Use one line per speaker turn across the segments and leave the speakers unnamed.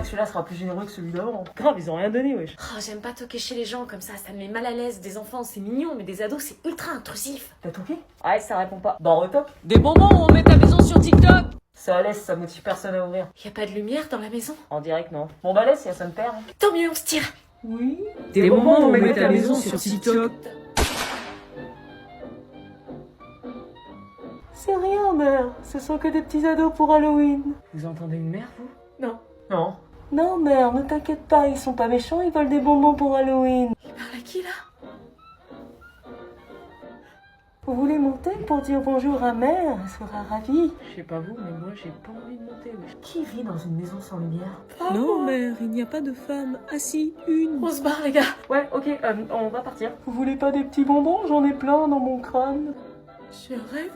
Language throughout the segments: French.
que celui-là sera plus généreux que celui d'avant. Grave, ils ont rien donné, wesh.
Oh, j'aime pas toquer chez les gens comme ça me met mal à l'aise. Des enfants, c'est mignon, mais des ados, c'est ultra intrusif.
T'as toqué? Ouais, ça répond pas. Bah, retoque.
Des bonbons, on met ta maison sur TikTok.
Ça laisse, ça motive personne à ouvrir.
Y a pas de lumière dans la maison?
En direct, non. Bon, bah, laisse, ça me perd.
Tant mieux, on se tire.
Oui.
Des moments où on met ta maison sur TikTok.
C'est rien, mère. Ce sont que des petits ados pour Halloween. Vous entendez une mère, vous?
Non.
Non. Non, mère, ne t'inquiète pas, ils sont pas méchants, ils veulent des bonbons pour Halloween.
Il parle à qui, là?
Vous voulez monter pour dire bonjour à mère? Elle sera ravie. Je sais pas vous, mais moi, j'ai pas envie de monter. Wesh. Qui vit dans une maison sans lumière?
Non, mère, il n'y a pas de femme. Ah si, une.
On se barre, les gars.
Ouais, ok, on va partir. Vous voulez pas des petits bonbons? J'en ai plein dans mon crâne.
Je rêve.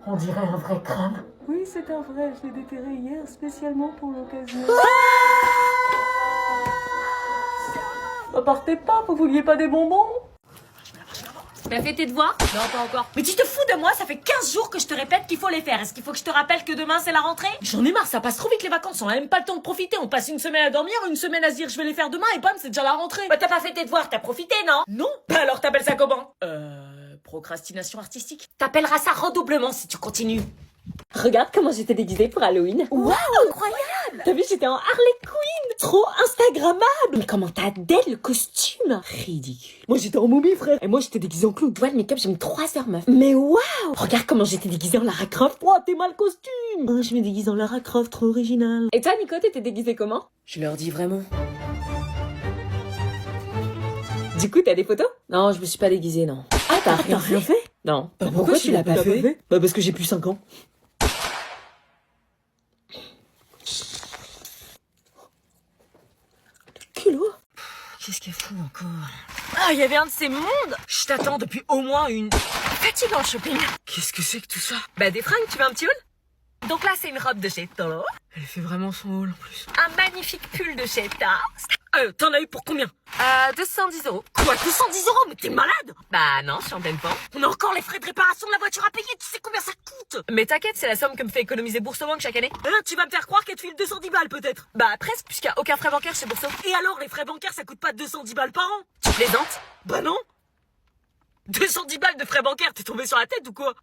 On dirait un vrai crâne. Oui, c'est un vrai. Je l'ai déterré hier spécialement pour l'occasion. Partez pas, vous vouliez pas des bonbons?
Bah, fais tes devoirs? Non, pas encore. Mais tu te fous de moi? Ça fait 15 jours que je te répète qu'il faut les faire. Est-ce qu'il faut que je te rappelle que demain c'est la rentrée? J'en ai marre, ça passe trop vite les vacances. On a même pas le temps de profiter. On passe une semaine à dormir, une semaine à se dire je vais les faire demain et bam, c'est déjà la rentrée. Bah, t'as pas fait tes devoirs, t'as profité, non? Non. Bah, alors t'appelles ça comment? Procrastination artistique. T'appelleras ça redoublement si tu continues. Regarde comment j'étais déguisée pour Halloween. Waouh, incroyable! T'as vu, j'étais en Harley Quinn. Trop instagrammable. Mais comment t'as dès le costume? Ridicule. Moi j'étais en momie, frère. Et moi j'étais déguisée en clown. Tu vois, le make-up, j'ai mis 3 heures, meuf. Mais waouh! Regarde comment j'étais déguisée en Lara Croft. Wow, t'es mal costume. Oh, je me déguise en Lara Croft, trop original. Et toi, Nico, t'étais déguisée comment? Je leur dis vraiment. Du coup, t'as des photos? Non, je me suis pas déguisée, non. Ah, t'as rien fait? Non.
Bah, pourquoi tu l'as pas fait?
Bah, parce que j'ai plus 5 ans. Kilo?
Qu'est-ce qu'il fout encore? Ah, il y avait un de ces mondes! Je t'attends depuis au moins une... Fatigant shopping.
Qu'est-ce que c'est que tout ça?
Bah, des fringues, tu veux un petit haul? Donc là, c'est une robe de chez Tolo.
Elle fait vraiment son haul en plus.
Un magnifique pull de chez Tars. T'en as eu pour combien? 210 €. Quoi, 210 €? Mais t'es malade? Bah non, je suis en pleine forme. On a encore les frais de réparation de la voiture à payer, tu sais combien ça coûte? Mais t'inquiète, c'est la somme que me fait économiser Boursorama chaque année. Tu vas me faire croire qu'elle te file 210 balles peut-être? Bah presque, puisqu'il n'y a aucun frais bancaire chez Boursorama. Et alors, les frais bancaires, ça coûte pas 210 balles par an? Tu plaisantes? Bah non. 210 balles de frais bancaires, t'es tombé sur la tête ou quoi?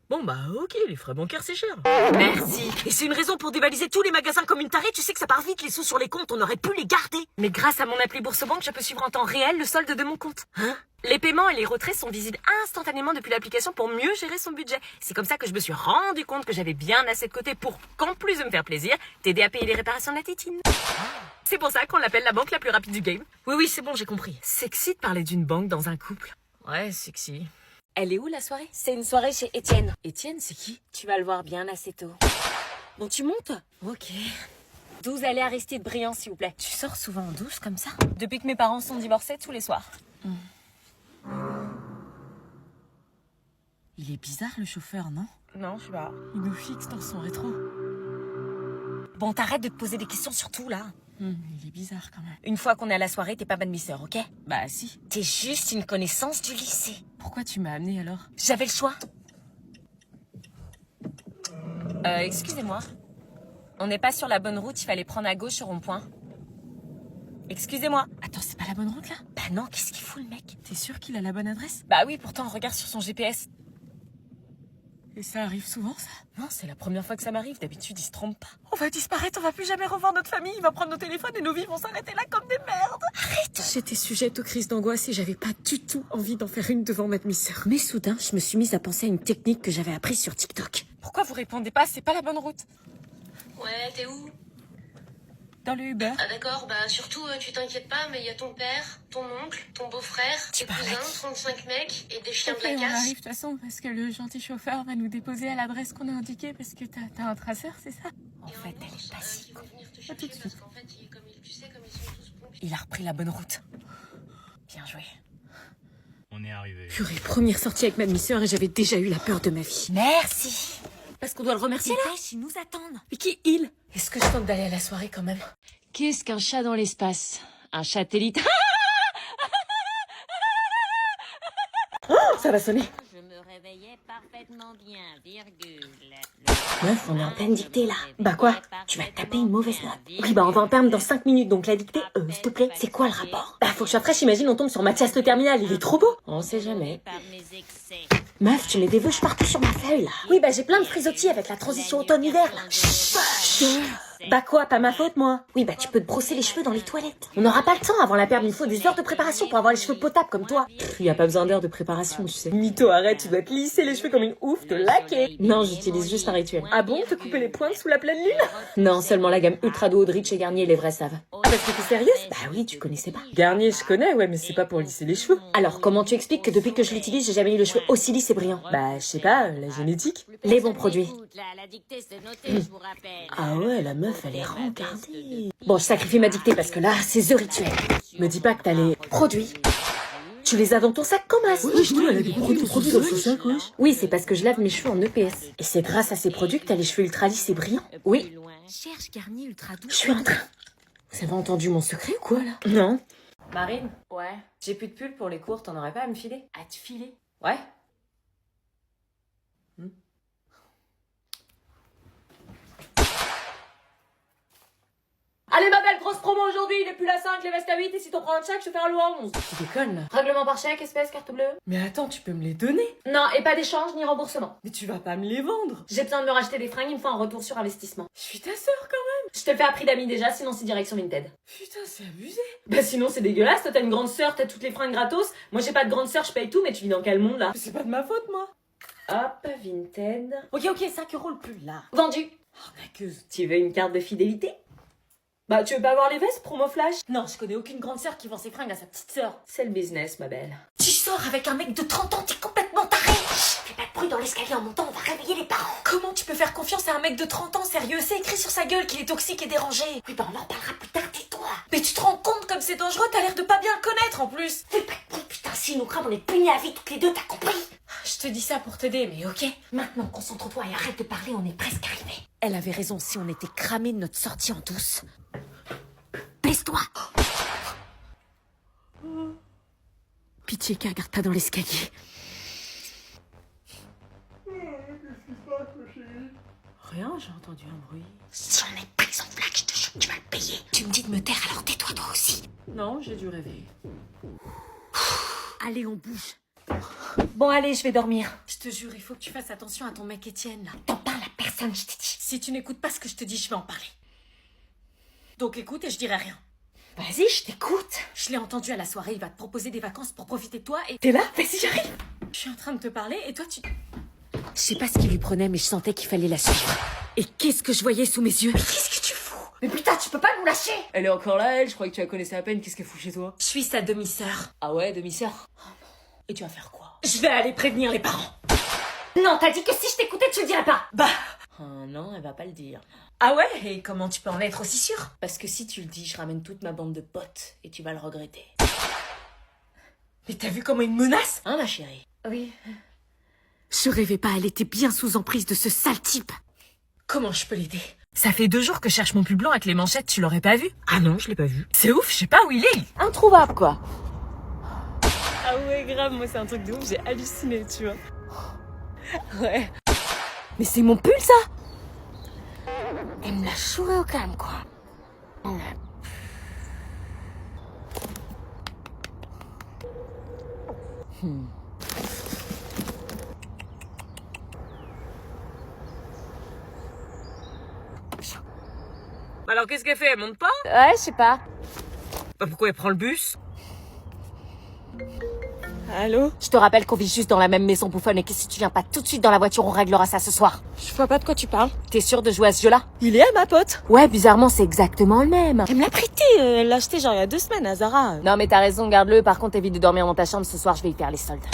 Bon bah ok, les frais bancaires c'est cher. Merci. Et c'est une raison pour dévaliser tous les magasins comme une tarée, tu sais que ça part vite les sous sur les comptes, on aurait pu les garder. Mais grâce à mon appli Boursebank, je peux suivre en temps réel le solde de mon compte. Hein? Les paiements et les retraits sont visibles instantanément depuis l'application pour mieux gérer son budget. C'est comme ça que je me suis rendu compte que j'avais bien assez de côté pour, qu'en plus de me faire plaisir, t'aider à payer les réparations de la tétine. C'est pour ça qu'on l'appelle la banque la plus rapide du game. Oui, c'est bon, j'ai compris. Sexy de parler d'une banque dans un couple. Ouais, sexy. Elle est où la soirée? C'est une soirée chez Étienne. Étienne, c'est qui? Tu vas le voir bien assez tôt. Bon, tu montes? Ok. 12 allées Aristide Briand, s'il vous plaît. Tu sors souvent en douce comme ça? Depuis que mes parents sont divorcés, tous les soirs.
Il est bizarre le chauffeur, non?
Non, je sais pas.
Il nous fixe dans son rétro.
Bon, t'arrêtes de te poser des questions sur tout, là.
Il est bizarre quand même.
Une fois qu'on est à la soirée, t'es pas bonne misseur, ok?
Bah si.
T'es juste une connaissance du lycée.
Pourquoi tu m'as amené alors?
J'avais le choix. Excusez-moi. On n'est pas sur la bonne route, il fallait prendre à gauche au rond-point. Excusez-moi.
Attends, c'est pas la bonne route là?
Bah non, qu'est-ce qu'il fout le mec?
T'es sûr qu'il a la bonne adresse?
Bah oui, pourtant, regarde sur son GPS.
Et ça arrive souvent ça?
Non, c'est la première fois que ça m'arrive. D'habitude, il se trompe pas. On va disparaître, on va plus jamais revoir notre famille. Il va prendre nos téléphones et nos vies vont s'arrêter là comme des merdes. Arrête!
J'étais sujette aux crises d'angoisse et j'avais pas du tout envie d'en faire une devant ma demi-sœur. Mais soudain, je me suis mise à penser à une technique que j'avais apprise sur TikTok.
Pourquoi vous répondez pas? C'est pas la bonne route.
Ouais, t'es où?
Dans le Uber.
Ah d'accord, bah surtout tu t'inquiètes pas, mais il y a ton père, ton oncle, ton beau-frère, tes cousins, 35 mecs et des chiens de
Ok,
la
on
casse.
arrive de toute façon parce que le gentil chauffeur va nous déposer à l'adresse qu'on a indiquée parce que t'as un traceur, c'est ça?
En fait, elle est pas si con.
Pas
tout de suite.
Parce qu'en fait, tu sais, comme ils sont tous pompiers.
Il a repris la bonne route. Bien joué.
On est arrivé.
Purée, première sortie avec ma demi-sœur et j'avais déjà eu la peur de ma vie.
Merci.
Parce qu'on doit le remercier là?
Ils nous attendent.
Mais qui il?
Est-ce que je tente d'aller à la soirée quand même?
Qu'est-ce qu'un chat dans l'espace? Un satellite?
Ça va sonner.
Je me réveillais parfaitement bien, virgule.
Meuf, on est en pleine dictée là. Bah quoi? Tu vas te taper une mauvaise note.
Oui, bah on va en perdre dans 5 minutes, donc la dictée, s'il te plaît.
C'est quoi le rapport?
Bah faut que je sois fraîche, imagine on tombe sur Mathias le terminal, il est trop beau.
On sait jamais. Meuf, tu mets des vœux partout sur ma feuille là.
Oui, bah j'ai plein de frisottis avec la transition automne-hiver là. Chut. Bah quoi, pas ma faute moi.
Oui, bah tu peux te brosser les cheveux dans les toilettes.
On n'aura pas le temps avant la perte, il faut des heures de préparation pour avoir les cheveux potables comme toi.
Y a pas besoin d'heures de préparation, tu sais.
Mytho, arrête, tu dois te lisser les cheveux comme une ouf, te laquer.
Non, j'utilise juste un rituel.
Ah bon, te couper les pointes sous la pleine lune?
Non, seulement la gamme Ultra Doux de chez Garnier, les vrais savent.
Ah parce que t'es sérieuse?
Bah oui, tu connaissais pas.
Garnier, je connais, ouais, mais c'est pas pour lisser les cheveux.
Alors, comment tu expliques que depuis que je l'utilise, j'ai jamais eu le cheveu aussi lisse et brillant?
Bah, je sais pas, la génétique.
Les bons produits.
Ah ouais, la meuf, elle est rencardée.
Bon, je sacrifie ma dictée parce que là, c'est The Rituel.
Me dis pas que t'as les
Produits.
Tu les as dans ton sac comme as.
Oui, elle a des produits dans son sac, wesh.
Oui, c'est parce que je lave mes cheveux en EPS.
Et c'est grâce à ces produits que t'as les cheveux ultra lisses et brillants.
Oui.
Cherche Garnier Ultra Doux.
Je suis en train. Vous avez entendu mon secret ou quoi, là?
Non.
Marine,
Ouais.
j'ai plus de pull pour les cours, t'en aurais pas à me filer?
À te filer.
Ouais.
Allez ma belle, grosse promo aujourd'hui, il est plus la 5, les vestes à 8 et si t'en prends un chèque, je te fais un lot à 11.
Tu déconnes, là.
Règlement par chèque, espèce, carte bleue.
Mais attends, tu peux me les donner?
Non, et pas d'échange ni remboursement.
Mais tu vas pas me les vendre.
J'ai besoin de me racheter des fringues, il me faut un retour sur investissement.
Je suis ta sœur quand même.
Je te le fais à prix d'amis déjà, sinon c'est direction Vinted.
Putain, c'est abusé.
Bah sinon c'est dégueulasse, toi t'as une grande sœur, t'as toutes les fringues gratos. Moi j'ai pas de grande sœur, je paye tout, mais tu vis dans quel monde là?
Mais c'est pas de ma faute, moi.
Hop, Vinted.
Ok, 5 € le pull, là.
Vendu.
Arnaqueuse.
Tu veux une carte de fidélité? Bah tu veux pas avoir les vestes, promo flash?
Non, je connais aucune grande sœur qui vend ses fringues à sa petite sœur.
C'est le business, ma belle.
Tu sors avec un mec de 30 ans, t'es complètement taré. Fais pas de bruit dans l'escalier en montant, on va réveiller les parents.
Comment tu peux faire confiance à un mec de 30 ans, sérieux? C'est écrit sur sa gueule qu'il est toxique et dérangé.
Oui, bah on en parlera plus tard, tais-toi.
Mais tu te rends compte comme c'est dangereux, t'as l'air de pas bien le connaître en plus.
Fais pas de bruit, putain, si nous crame, on est punis à vie toutes les deux, t'as compris?
Je te dis ça pour t'aider, mais ok.
Maintenant, concentre-toi et arrête de parler, on est presque arrivé.
Elle avait raison, si on était cramé de notre sortie en douce.
Baisse-toi.
Pitié qu'elle regarde pas dans l'escalier.
Rien, j'ai entendu un bruit.
Si on est pris en flaque, je te jure que tu vas le payer. Tu me dis de me taire, alors tais-toi toi aussi.
Non, j'ai dû rêver.
Allez, on bouge. Bon, allez, je vais dormir.
Je te jure, il faut que tu fasses attention à ton mec Étienne, là. T'en parles à personne, je t'ai dit.
Si tu n'écoutes pas ce que je te dis, je vais en parler. Donc écoute et je dirai rien.
Vas-y, je t'écoute.
Je l'ai entendu à la soirée, il va te proposer des vacances pour profiter de toi et...
T'es là? Vas-y, j'arrive.
Je suis en train de te parler et toi tu...
Je sais pas ce qu'il lui prenait, mais je sentais qu'il fallait la suivre.
Et qu'est-ce que je voyais sous mes yeux?
Qu'est-ce que tu fous? Mais putain, tu peux pas nous lâcher.
Elle est encore là, elle. Je croyais que tu la connaissais à peine. Qu'est-ce qu'elle fout chez toi?
Je suis sa demi-sœur.
Ah ouais, demi-sœur. Et tu vas faire quoi?
Je vais aller prévenir les parents.
Non, t'as dit que si je t'écoutais, tu le dirais pas.
Bah...
Non, elle va pas le dire.
Ah ouais? Et comment tu peux en être aussi sûre?
Parce que si tu le dis, je ramène toute ma bande de potes et tu vas le regretter.
Mais t'as vu comment il me menace?
Hein, ma chérie?
Oui.
Je rêvais pas, elle était bien sous emprise de ce sale type. Comment je peux l'aider? Ça fait 2 jours que je cherche mon pull blanc avec les manchettes, tu l'aurais pas vu? Ah non, je l'ai pas vu. C'est ouf, je sais pas où il est.
Introuvable, quoi.
Ah ouais, grave, moi c'est un truc de ouf, j'ai halluciné, tu vois. Ouais.
Mais c'est mon pull, ça?
Elle me l'a chouré au calme, quoi.
Alors qu'est-ce qu'elle fait? Elle monte pas?
Ouais, je sais pas.
Bah pourquoi elle prend le bus?
Allô?
Je te rappelle qu'on vit juste dans la même maison bouffonne et que si tu viens pas tout de suite dans la voiture, on réglera ça ce soir.
Je vois pas de quoi tu parles.
T'es sûre de jouer à ce jeu-là?
Il est à ma pote.
Ouais, bizarrement, c'est exactement le même.
Elle me l'a prêté, elle l'a acheté genre il y a 2 semaines à Zara.
Non, mais t'as raison, garde-le. Par contre, évite de dormir dans ta chambre. Ce soir, je vais y faire les soldes.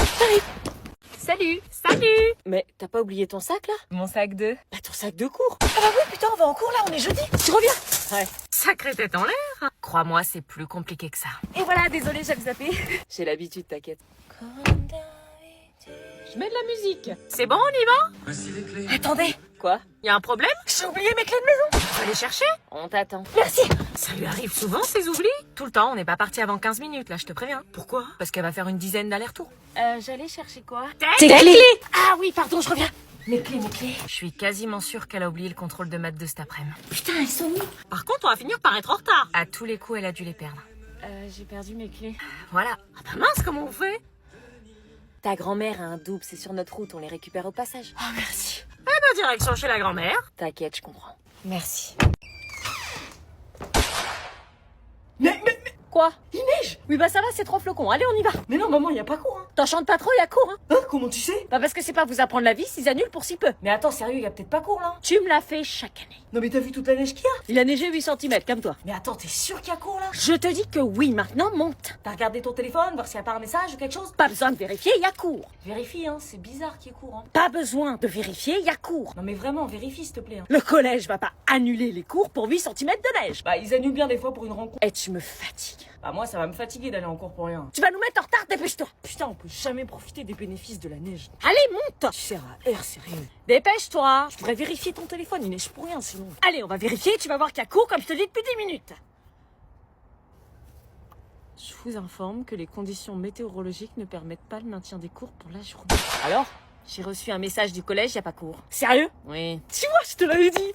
Salut! Salut!
Mais t'as pas oublié ton sac là?
Mon sac de...
Bah ton sac de cours.
Ah bah oui, putain, on va en cours là, on est jeudi. Tu reviens?
Ouais.
Sacrée tête en l'air. Crois-moi, c'est plus compliqué que ça. Et voilà, désolé, j'avais zappé.
J'ai l'habitude, t'inquiète. Je mets de la musique.
C'est bon, on y va? Attendez,
Quoi?
y a un problème? J'ai oublié mes clés de maison. Faut les chercher?
On t'attend.
Merci. Ça lui arrive souvent ces oublis? Tout le temps, on n'est pas parti avant 15 minutes là, je te préviens. Pourquoi? Parce qu'elle va faire une dizaine d'allers-retours.
J'allais chercher quoi?
Tes clés. Ah oui, pardon, je reviens.
Mes clés.
Je suis quasiment sûre qu'elle a oublié le contrôle de maths de cet après-midi.
Putain, elles sont où?
Par contre, on va finir par être en retard. À tous les coups, elle a dû les perdre.
J'ai perdu mes clés.
Voilà. Ah bah mince, comment on fait?
Ta grand-mère a un double, c'est sur notre route, on les récupère au passage.
Oh, merci. Eh ben, direction chez la grand-mère.
T'inquiète, je comprends. Merci.
Mais
Quoi?
il neige.
Oui bah ça va, c'est 3 flocons, allez on y va.
Mais non, maman, y a pas cours, hein.
T'enchantes pas trop, y a cours, hein.
Hein, comment tu sais?
Bah parce que c'est pas vous apprendre la vie, s'ils annulent pour si peu.
Mais attends, sérieux, y a peut-être pas cours, là.
Tu me l'as fait chaque année.
Non, mais t'as vu toute la neige qu'il y a?
Il a neigé 8 cm, comme toi.
Mais attends, t'es sûr qu'il y a cours, là?
Je te dis que oui, maintenant monte.
T'as regardé ton téléphone, voir s'il y a pas un message ou quelque chose?
Pas besoin de vérifier, y a cours.
Vérifie, hein, c'est bizarre qu'il y ait cours, hein.
Pas besoin de vérifier, y a cours.
Non, mais vraiment, vérifie, s'il te plaît, hein.
Le collège va pas annuler les cours pour 8 cm de neige.
Bah, ils annulent bien des fois pour une rencontre.
Et tu me fatigues.
Bah, moi, ça va me fatiguer d'aller en cours pour rien.
Tu vas nous mettre en retard, dépêche-toi.
Putain, on peut jamais profiter des bénéfices de la neige.
Allez, monte.
Tu sers à air, sérieux.
Dépêche-toi.
Je pourrais vérifier ton téléphone, il neige pour rien, sinon.
Allez, on va vérifier, tu vas voir qu'il y a cours comme je te dis depuis 10 minutes.
Je vous informe que les conditions météorologiques ne permettent pas le maintien des cours pour la journée.
Alors? J'ai reçu un message du collège, y a pas cours. Sérieux?
Oui.
Tu vois, je te l'avais dit.